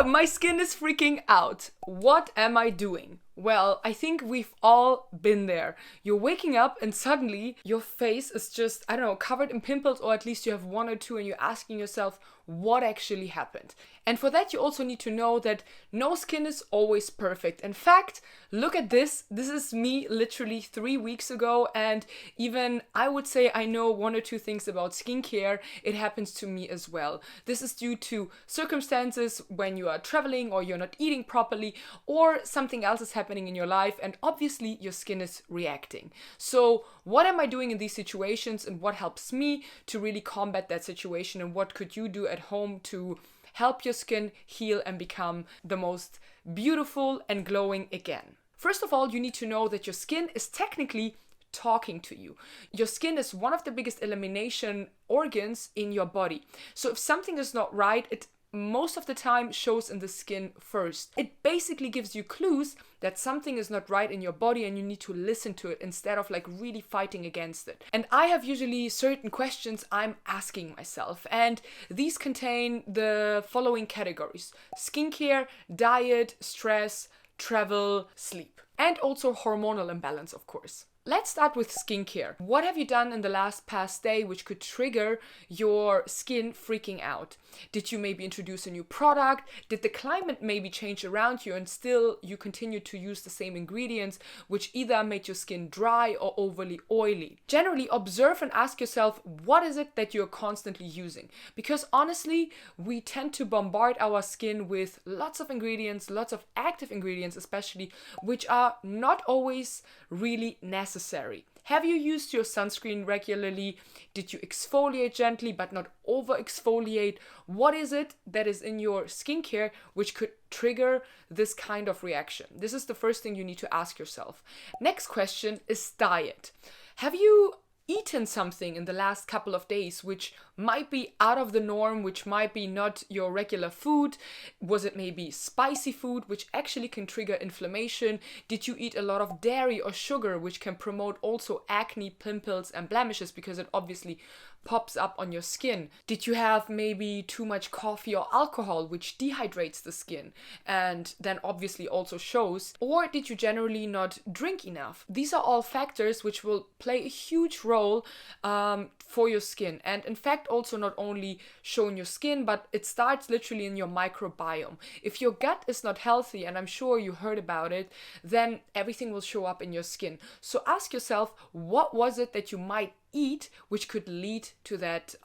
My skin is freaking out. What am I doing? Well, I think we've all been there. You're waking up and suddenly your face is just, I don't know, covered in pimples, or at least you have one or two, and you're asking yourself what actually happened. And for that, you also need to know that no skin is always perfect. In fact, look at this. This is me literally 3 weeks ago, and even I would say I know one or two things about skincare. It happens to me as well. This is due to circumstances when you are traveling or you're not eating properly, or something else is happening in your life, and obviously your skin is reacting. So what am I doing in these situations, and what helps me to really combat that situation, and what could you do at home to help your skin heal and become the most beautiful and glowing again? First of all, you need to know that your skin is technically talking to you. Your skin is one of the biggest elimination organs in your body. So if something is not right, it most of the time shows in the skin first. It basically gives you clues that something is not right in your body, and you need to listen to it instead of like really fighting against it. And I have usually certain questions I'm asking myself, and these contain the following categories: skincare, diet, stress, travel, sleep, and also hormonal imbalance, of course. Let's start with skincare. What have you done in the past day which could trigger your skin freaking out? Did you maybe introduce a new product? Did the climate maybe change around you and still you continue to use the same ingredients, which either made your skin dry or overly oily? Generally, observe and ask yourself, what is it that you're constantly using? Because honestly, we tend to bombard our skin with lots of ingredients, lots of active ingredients especially, which are not always really necessary. Have you used your sunscreen regularly? Did you exfoliate gently but not over exfoliate? What is it that is in your skincare which could trigger this kind of reaction? This is the first thing you need to ask yourself. Next question is diet. Have you eaten something in the last couple of days which might be out of the norm, which might be not your regular food? Was it maybe spicy food, which actually can trigger inflammation? Did you eat a lot of dairy or sugar, which can promote also acne, pimples, and blemishes, because it obviously pops up on your skin? Did you have maybe too much coffee or alcohol, which dehydrates the skin and then obviously also shows? Or did you generally not drink enough? These are all factors which will play a huge role for your skin, and in fact also not only show in your skin, but it starts literally in your microbiome. If your gut is not healthy, and I'm sure you heard about it, then everything will show up in your skin. So ask yourself, what was it that you might eat which could lead to that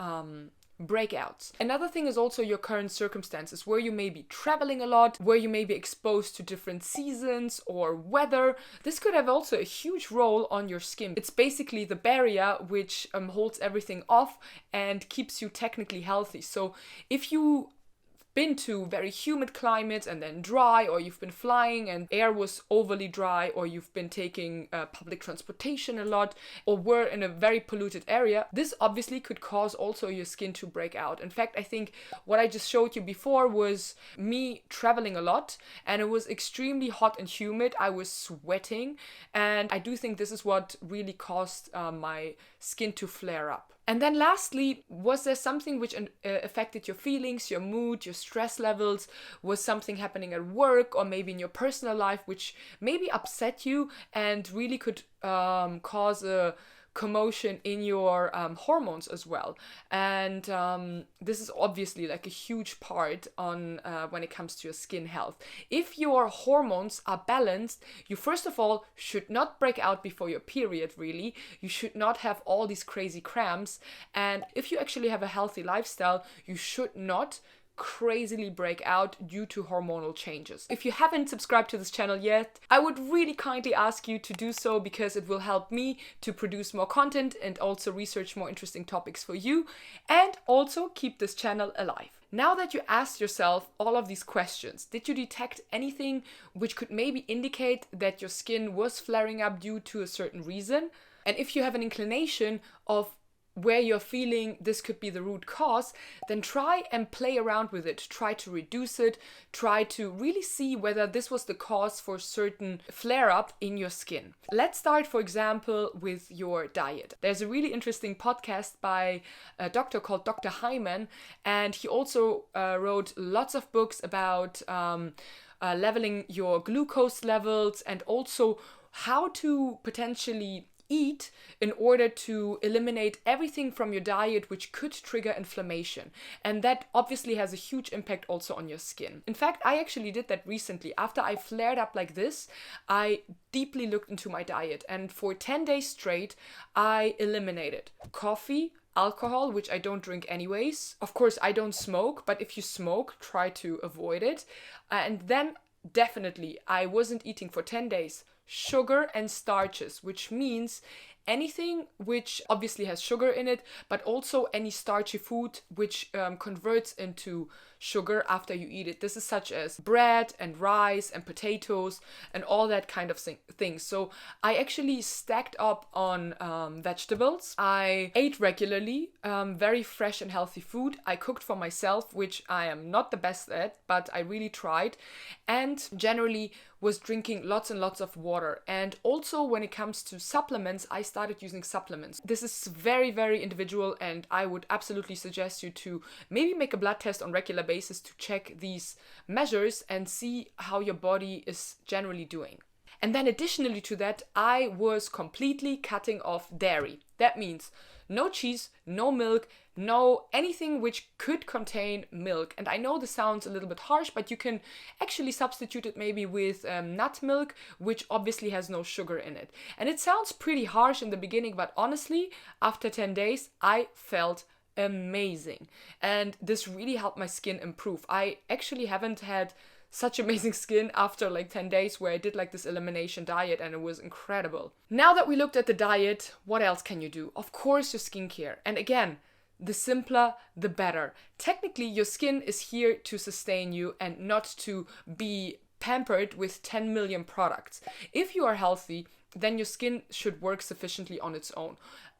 breakouts? Another thing is also your current circumstances, where you may be traveling a lot, where you may be exposed to different seasons or weather. This could have also a huge role on your skin. It's basically the barrier which holds everything off and keeps you technically healthy. So if you been to very humid climates and then dry, or you've been flying and air was overly dry, or you've been taking public transportation a lot, or were in a very polluted area, this obviously could cause also your skin to break out. In fact, I think what I just showed you before was me traveling a lot, and it was extremely hot and humid. I was sweating, and I do think this is what really caused my skin to flare up. And then lastly, was there something which affected your feelings, your mood, your stress levels? Was something happening at work or maybe in your personal life which maybe upset you and really could cause a commotion in your hormones as well? And this is obviously like a huge part on when it comes to your skin health. If your hormones are balanced, you first of all should not break out before your period, really. You should not have all these crazy cramps. And if you actually have a healthy lifestyle, you should not crazily break out due to hormonal changes. If you haven't subscribed to this channel yet, I would really kindly ask you to do so, because it will help me to produce more content and also research more interesting topics for you, and also keep this channel alive. Now that you asked yourself all of these questions, did you detect anything which could maybe indicate that your skin was flaring up due to a certain reason? And if you have an inclination of where you're feeling this could be the root cause, then try and play around with it. Try to reduce it. Try to really see whether this was the cause for certain flare-up in your skin. Let's start, for example, with your diet. There's a really interesting podcast by a doctor called Dr. Hyman, and he also wrote lots of books about leveling your glucose levels and also how to potentially eat in order to eliminate everything from your diet which could trigger inflammation. And that obviously has a huge impact also on your skin. In fact, I actually did that recently. After I flared up like this, I deeply looked into my diet, and for 10 days straight, I eliminated coffee, alcohol, which I don't drink anyways. Of course, I don't smoke, but if you smoke, try to avoid it. And then definitely, I wasn't eating for 10 days sugar and starches, which means anything which obviously has sugar in it, but also any starchy food which converts into sugar after you eat it. This is such as bread and rice and potatoes and all that kind of things. So I actually stacked up on vegetables. I ate regularly, very fresh and healthy food. I cooked for myself, which I am not the best at, but I really tried. And generally was drinking lots and lots of water. And also when it comes to supplements, I started using supplements. This is very, very individual, and I would absolutely suggest you to maybe make a blood test on regular basis to check these measures and see how your body is generally doing. And then additionally to that, I was completely cutting off dairy. That means no cheese, no milk, no anything which could contain milk. And I know this sounds a little bit harsh, but you can actually substitute it maybe with nut milk, which obviously has no sugar in it. And it sounds pretty harsh in the beginning, but honestly, after 10 days, I felt amazing. And this really helped my skin improve. I actually haven't had such amazing skin after like 10 days where I did like this elimination diet, and it was incredible. Now that we looked at the diet, what else can you do? Of course, your skincare. And again, the simpler, the better. Technically, your skin is here to sustain you and not to be pampered with 10 million products. If you are healthy, then your skin should work sufficiently on its own.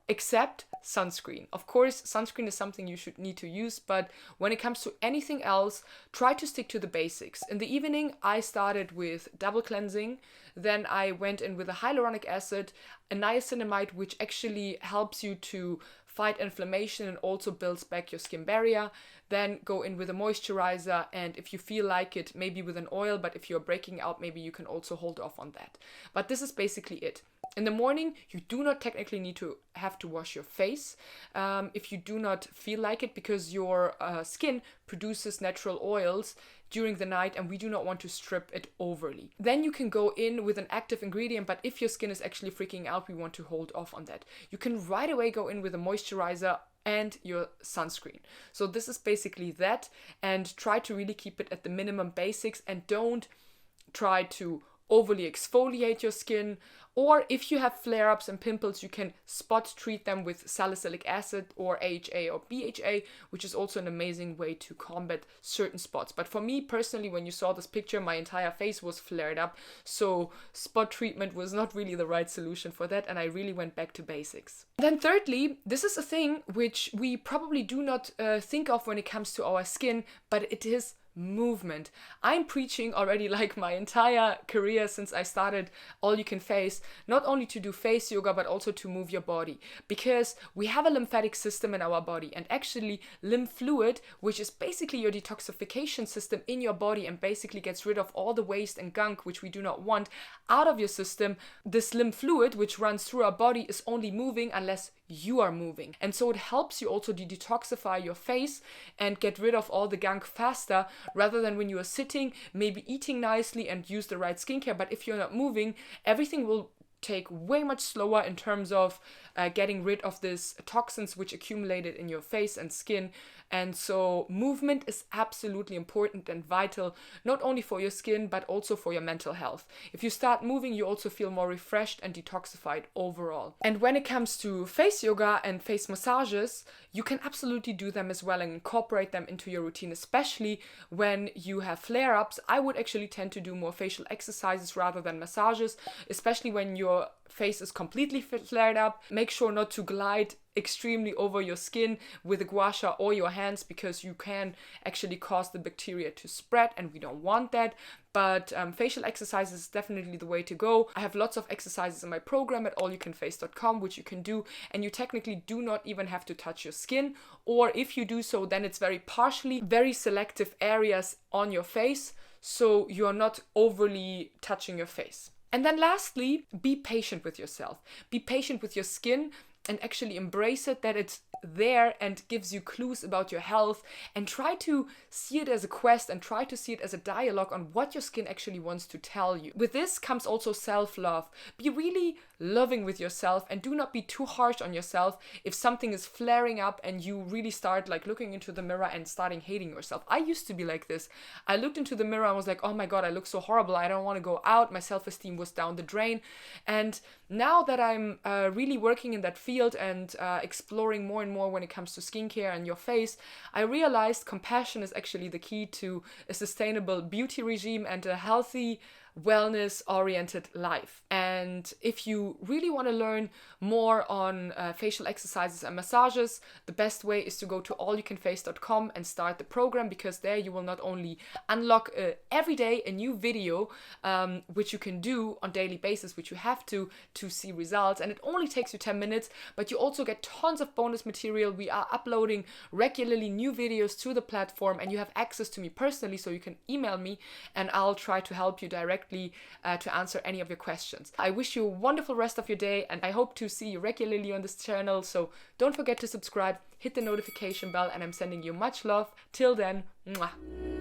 Except sunscreen. Of course, sunscreen is something you should need to use, but when it comes to anything else, try to stick to the basics. In the evening, I started with double cleansing. Then I went in with a hyaluronic acid, a niacinamide, which actually helps you to fight inflammation and also builds back your skin barrier. Then go in with a moisturizer, and if you feel like it, maybe with an oil, but if you're breaking out, maybe you can also hold off on that. But this is basically it. In the morning, you do not technically need to have to wash your face if you do not feel like it, because your skin produces natural oils during the night, and we do not want to strip it overly. Then you can go in with an active ingredient, but if your skin is actually freaking out, we want to hold off on that. You can right away go in with a moisturizer and your sunscreen. So this is basically that, and try to really keep it at the minimum basics, and don't try to overly exfoliate your skin. Or if you have flare-ups and pimples, you can spot treat them with salicylic acid or AHA or BHA, which is also an amazing way to combat certain spots. But for me personally, when you saw this picture, my entire face was flared up, so spot treatment was not really the right solution for that, and I really went back to basics. Then thirdly, this is a thing which we probably do not think of when it comes to our skin, but it is movement. I'm preaching already like my entire career since I started All You Can Face, not only to do face yoga, but also to move your body, because we have a lymphatic system in our body, and actually lymph fluid, which is basically your detoxification system in your body and basically gets rid of all the waste and gunk which we do not want out of your system. This lymph fluid, which runs through our body, is only moving unless you are moving. And so it helps you also to detoxify your face and get rid of all the gunk faster, rather than when you are sitting, maybe eating nicely and use the right skincare. But if you're not moving, everything will take way much slower in terms of getting rid of these toxins which accumulated in your face and skin. And so movement is absolutely important and vital, not only for your skin, but also for your mental health. If you start moving, you also feel more refreshed and detoxified overall. And when it comes to face yoga and face massages, you can absolutely do them as well and incorporate them into your routine, especially when you have flare-ups. I would actually tend to do more facial exercises rather than massages, especially when your your face is completely flared up. Make sure not to glide extremely over your skin with a gua sha or your hands, because you can actually cause the bacteria to spread, and we don't want that. But facial exercises is definitely the way to go. I have lots of exercises in my program at allyoucanface.com, which you can do, and you technically do not even have to touch your skin, or if you do so, then it's very partially, very selective areas on your face, so you're not overly touching your face. And then lastly, be patient with yourself. Be patient with your skin and actually embrace it, that it's there and gives you clues about your health, and try to see it as a quest and try to see it as a dialogue on what your skin actually wants to tell you. With this comes also self-love. Be really loving with yourself and do not be too harsh on yourself if something is flaring up and you really start like looking into the mirror and starting hating yourself. I used to be like this. I looked into the mirror and was like, oh my god, I look so horrible, I don't want to go out. My self-esteem was down the drain. And now that I'm really working in that field and exploring more and more when it comes to skincare and your face, I realized compassion is actually the key to a sustainable beauty regime and a healthy, wellness-oriented life. And if you really want to learn more on facial exercises and massages, the best way is to go to allyoucanface.com and start the program, because there you will not only unlock every day a new video, which you can do on daily basis, which you have to see results, and it only takes you 10 minutes, but you also get tons of bonus material. We are uploading regularly new videos to the platform, and you have access to me personally, so you can email me and I'll try to help you directly to answer any of your questions. I wish you a wonderful rest of your day, and I hope to see you regularly on this channel, so don't forget to subscribe, hit the notification bell, and I'm sending you much love. Till then, mwah.